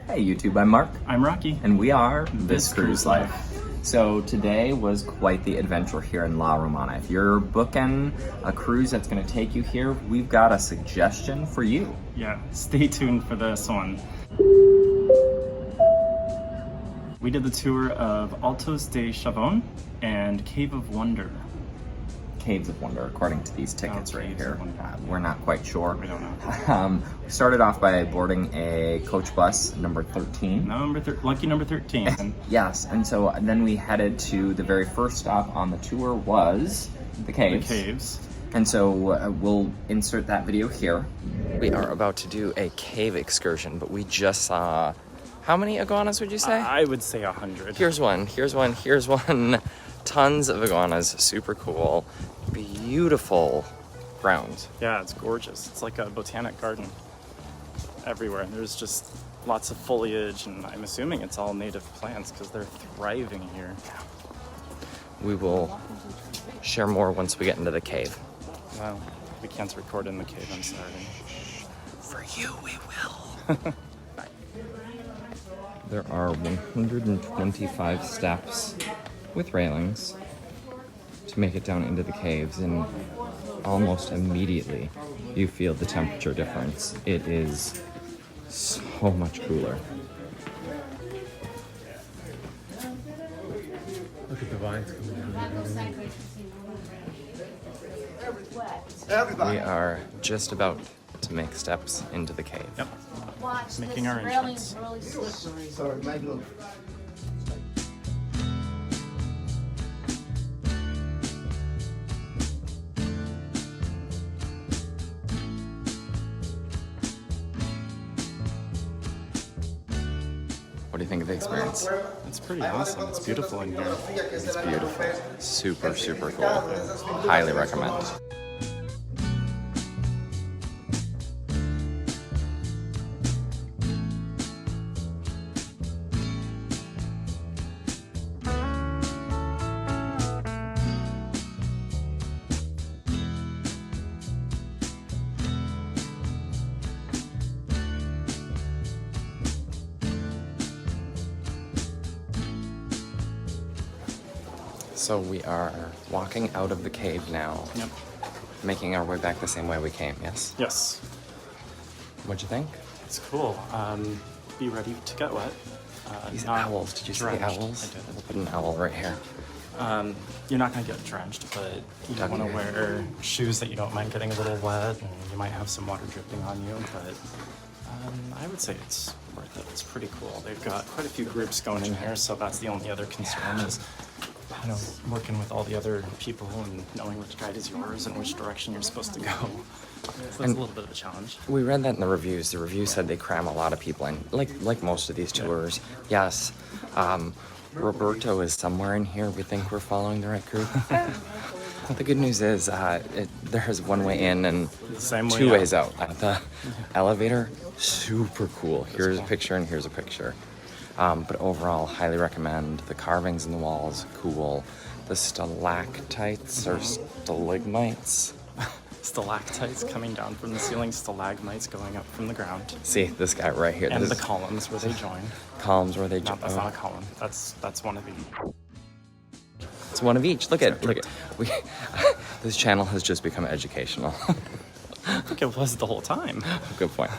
Hey YouTube, I'm Mark. I'm Rocky. And we are This Cruise Life. So today was quite the adventure here in La Romana. If you're booking a cruise that's going to take you here, we've got a suggestion for you. Yeah, stay tuned for this one. We did the tour of Altos de Chavon and Cave of Wonder. Caves of Wonder, according to these tickets right Caves here. of Wonder. We're not quite sure. We don't know. We started off by boarding a coach bus, number 13. Lucky number 13. Yes, and so then we headed to the very first stop on the tour was the caves. The caves. And so we'll insert that video here. We are about to do a cave excursion, but we just saw, how many iguanas would you say? I would say 100. Here's one. Tons of iguanas, super cool, beautiful grounds. Yeah, it's gorgeous. It's like a botanic garden everywhere. There's just lots of foliage, and I'm assuming it's all native plants because they're thriving here. We will share more once we get into the cave. Well, we can't record in the cave, I'm sorry. For you, we will. There are 125 steps with railings to make it down into the caves, and almost immediately you feel the temperature difference. It is so much cooler. Look at the vines coming down. We are just about to make steps into the cave. Yep. Watch, Making this our railing's entrance. really slippery. Sorry, my glove. What do you think of the experience? It's pretty awesome. It's beautiful in here. It's beautiful. Super, super cool. Highly recommend. So we are walking out of the cave now. Yep. Making our way back the same way we came, yes? Yes. What'd you think? It's cool. Be ready to get wet. These not owls, did you see drenched. owls? I did. We'll put an owl right here. You're not going to get drenched, but you Dug want to here. wear shoes that you don't mind getting a little wet, and you might have some water dripping on you, but I would say it's worth it. It's pretty cool. They've got quite a few groups going in here, so that's the only other concern is, you know, working with all the other people and knowing which guide is yours and which direction you're supposed to go. So that's a little bit of a challenge. We read that in the reviews. The reviews said they cram a lot of people in, like most of these tours. Yes. Roberto is somewhere in here. We think we're following the right group. The good news is there's one way in and Same way two out. ways out. At the elevator, super cool. Here's a picture and here's a picture. But overall, highly recommend. The carvings in the walls, cool. The stalactites or stalagmites. Stalactites coming down from the ceiling, stalagmites going up from the ground. See, this guy right here. And This the is columns where they join. columns where they No, that's not a column. That's one of the... It's one of each. Look at. This channel has just become educational. I think it was the whole time. Good point.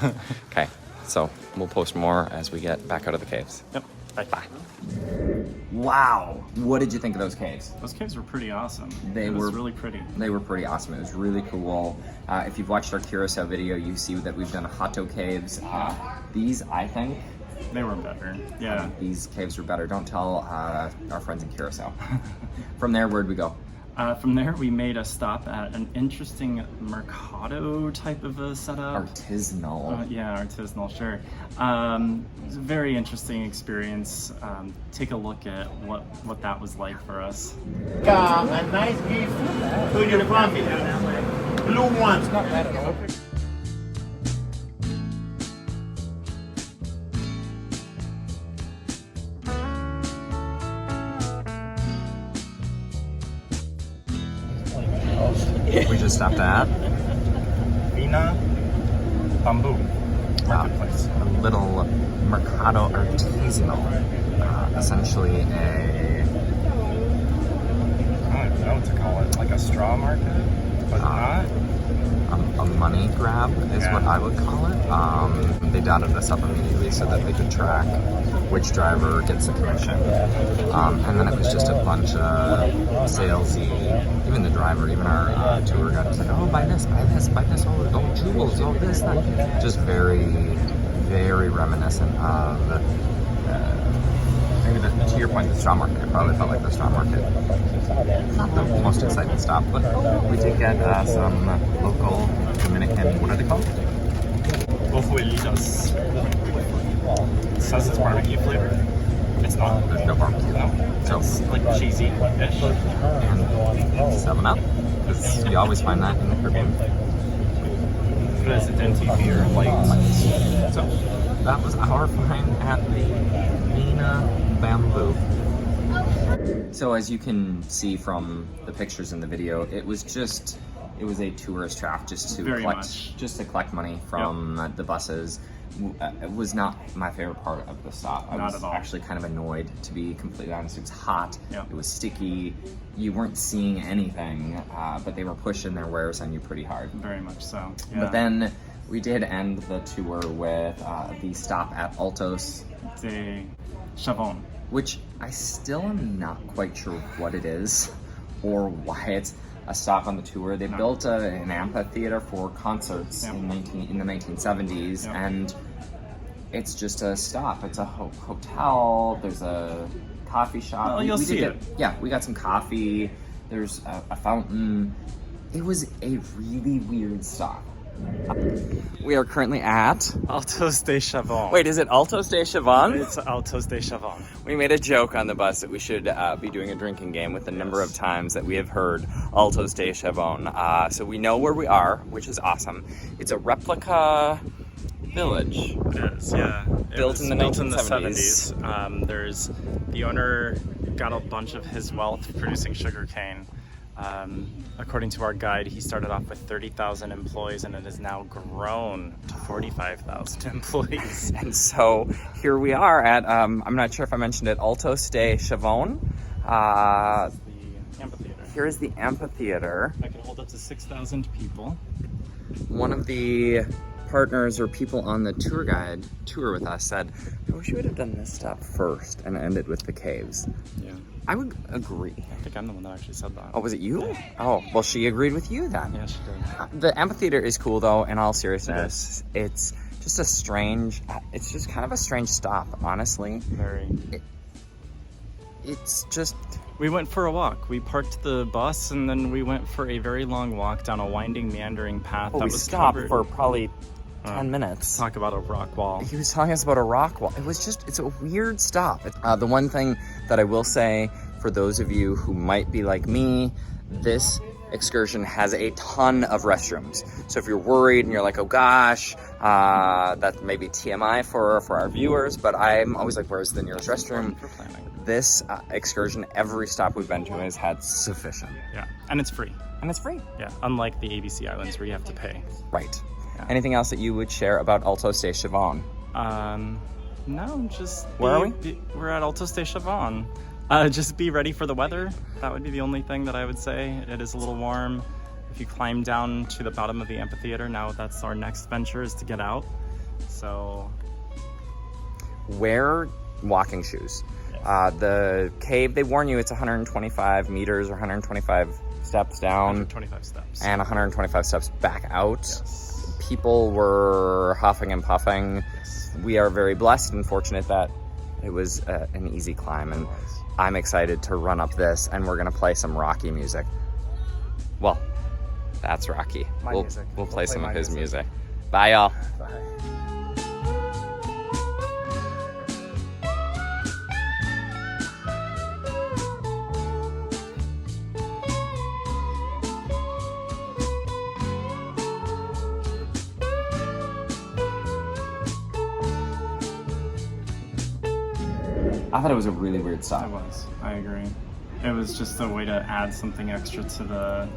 Okay, so we'll post more as we get back out of the caves. Yep. Bye. Bye. Wow, what did you think of those caves? Those caves were pretty awesome. They It was were really pretty. They were pretty awesome. It was really cool. If you've watched our Curacao video, you see that we've done Hato Caves. These, I think, They were better. Yeah. these caves were better. Don't tell our friends in Curacao. From there, where'd we go? From there, we made a stop at an interesting Mercado type of a setup. Artisanal. Yeah, artisanal, sure. It was a very interesting experience. Take a look at what that was like for us. A nice gift to your family. Blue ones. Not bad at all. We just stopped at Bamboo Wow. Marketplace. a little Mercado Artisanal, essentially I don't know what to call it, like a straw market, but not. a money grab is what I would call it. They dotted us up immediately so that they could track which driver gets the commission. And then it was just a bunch of salesy, even the driver, even our tour guide was like, oh, buy this, oh, jewels, oh, this, that. Just very, very reminiscent of, maybe to your point, the straw market. It probably felt like the straw market. Not the most exciting stop, but we did get some local Dominican, what are they called? Ojuelitos. It says it's barbecue flavor. It's not. There's no barbecue. No. So, It's like cheesy-ish. and 7-Up, because you always find that in the Caribbean. Presidente beer light. So, that was our find at the Mina Bamboo. So as you can see from the pictures in the video, it was a tourist trap just to collect money from the buses. It was not my favorite part of the stop. I was actually kind of annoyed, to be completely honest. It was hot, it was sticky, you weren't seeing anything, but they were pushing their wares on you pretty hard. Very much so. Yeah. But then we did end the tour with the stop at Altos de Chavon, which I still am not quite sure what it is or why it's a stop on the tour. They built an amphitheater for concerts in the 1970s, and it's just a stop. It's a hotel. There's a coffee shop. Well, you'll see it. Yeah, we got some coffee. There's a fountain. It was a really weird stop. We are currently at Altos de Chavon. Wait, is it Altos de Chavon? It's Altos de Chavon. We made a joke on the bus that we should be doing a drinking game with the number of times that we have heard Altos de Chavon. So we know where we are, which is awesome. It's a replica village. It is, yeah. Built in the 1970s. There's the owner got a bunch of his wealth producing sugarcane. According to our guide, he started off with 30,000 employees and it has now grown to 45,000 employees. And so here we are at, I'm not sure if I mentioned it, Altos de Chavon. The amphitheater. Here is the amphitheater. That can hold up to 6,000 people. One of the partners or people on the tour with us said, I wish we would have done this stop first and ended with the caves. Yeah. I would agree. I think I'm the one that actually said that. Oh, was it you? Oh, well, she agreed with you then. Yeah, she did. The amphitheater is cool, though, in all seriousness. It's just it's just kind of a strange stop, honestly. Very. It's just... We went for a walk. We parked the bus and then we went for a very long walk down a winding, meandering path. we stopped for probably 10 minutes. Talk about a rock wall. He was telling us about a rock wall. It's a weird stop. The one thing that I will say, for those of you who might be like me, this excursion has a ton of restrooms. So if you're worried and you're like, oh gosh, that may be TMI for our viewers, but I'm always like, where's the nearest restroom? For planning. This excursion, every stop we've been to has had sufficient. Yeah, and it's free. And it's free. Yeah, unlike the ABC Islands where you have to pay. Right. Yeah. Anything else that you would share about Altos de Chavon? No, just... Where are we? We're at Altos de Chavon. Just be ready for the weather. That would be the only thing that I would say. It is a little warm. If you climb down to the bottom of the amphitheater, now that's our next venture, is to get out. So... Wear walking shoes. The cave, they warn you it's 125 meters or 125 steps down. 125 steps. And 125 steps back out. Yes. People were huffing and puffing. Yes. We are very blessed and fortunate that it was an easy climb, and I'm excited to run up this, and we're gonna play some Rocky music. Well, that's Rocky. We'll play some of his music. Bye, y'all. Bye. I thought it was a really weird stop. It was. I agree. It was just a way to add something extra to the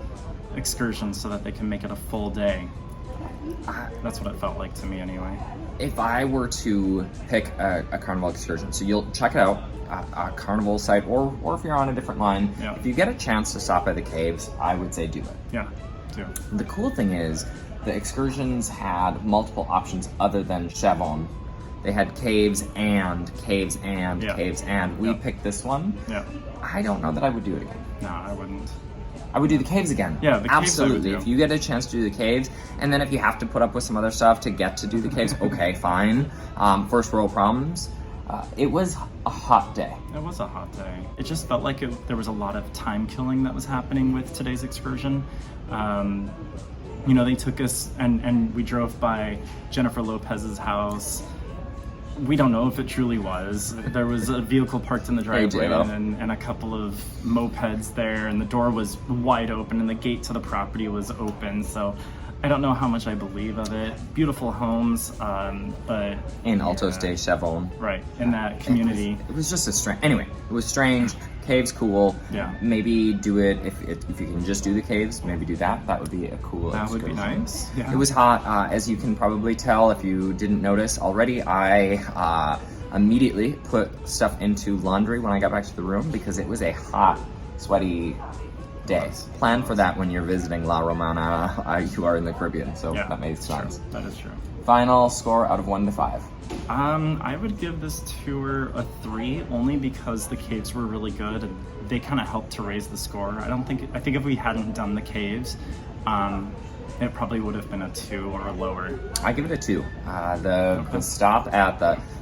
excursion so that they can make it a full day. That's what it felt like to me anyway. If I were to pick a Carnival excursion, so you'll check it out, a Carnival site, or if you're on a different line, Yeah. if you get a chance to stop by the caves, I would say do it. Yeah, too. The cool thing is, the excursions had multiple options other than Chavon. They had caves and caves and Yeah. caves and. We Yeah. picked this one. Yeah. I don't know that I would do it again. No, I wouldn't. I would do the caves again. Yeah, the caves I would absolutely. do. If you get a chance to do the caves, and then if you have to put up with some other stuff to get to do the caves, okay, fine. First world problems. It was a hot day. It was a hot day. It just felt like there was a lot of time killing that was happening with today's excursion. You know, they took us and we drove by Jennifer Lopez's house. We don't know if it truly was. There was a vehicle parked in the driveway J-Lo. and a couple of mopeds there, and the door was wide open and the gate to the property was open. So I don't know how much I believe of it. Beautiful homes, but In Altos de Chavon. right in that community. It was just a strange. Anyway, it was strange. Caves cool. Yeah. Maybe do it if you can just do the caves. Maybe do that. That would be a cool. That would be excursion. nice. Yeah. It was hot, as you can probably tell if you didn't notice already. I immediately put stuff into laundry when I got back to the room because it was a hot, sweaty day. Plan for that when you're visiting La Romana. You are in the Caribbean, so Yeah, that makes sense. That is true. Final score out of 1 to 5. I would give this tour a 3 only because the caves were really good and they kind of helped to raise the score. I think if we hadn't done the caves, it probably would have been a 2 or lower. I give it a 2. The stop at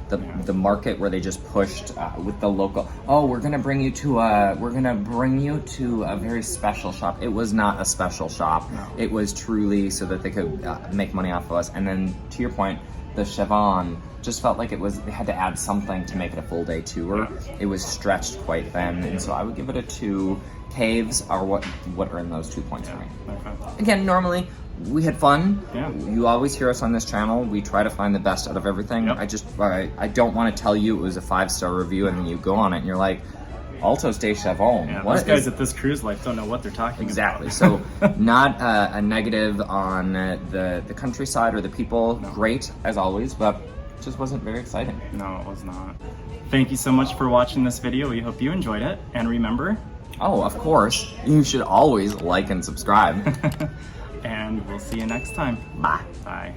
the market where they just pushed with the local. Oh, we're gonna bring you to a very special shop. It was not a special shop. No. It was truly so that they could make money off of us. And then to your point, the Chavon just felt like they had to add something to make it a full day tour. Yeah. It was stretched quite thin, and so I would give it a 2. Caves are what earn those 2 points for me. Okay. Again, normally we had fun. Yeah. You always hear us on this channel. We try to find the best out of everything. Yep. I don't want to tell you it was a 5-star review and then you go on it and you're like, Altos de Chavon. Yeah, what those guys is-" at this cruise life don't know what they're talking Exactly. about. So not a negative on the countryside or the people. No. Great as always, but it just wasn't very exciting. No, it was not. Thank you so much for watching this video. We hope you enjoyed it. And remember, Oh, of course, you should always like and subscribe. and we'll see you next time. Bye. Bye.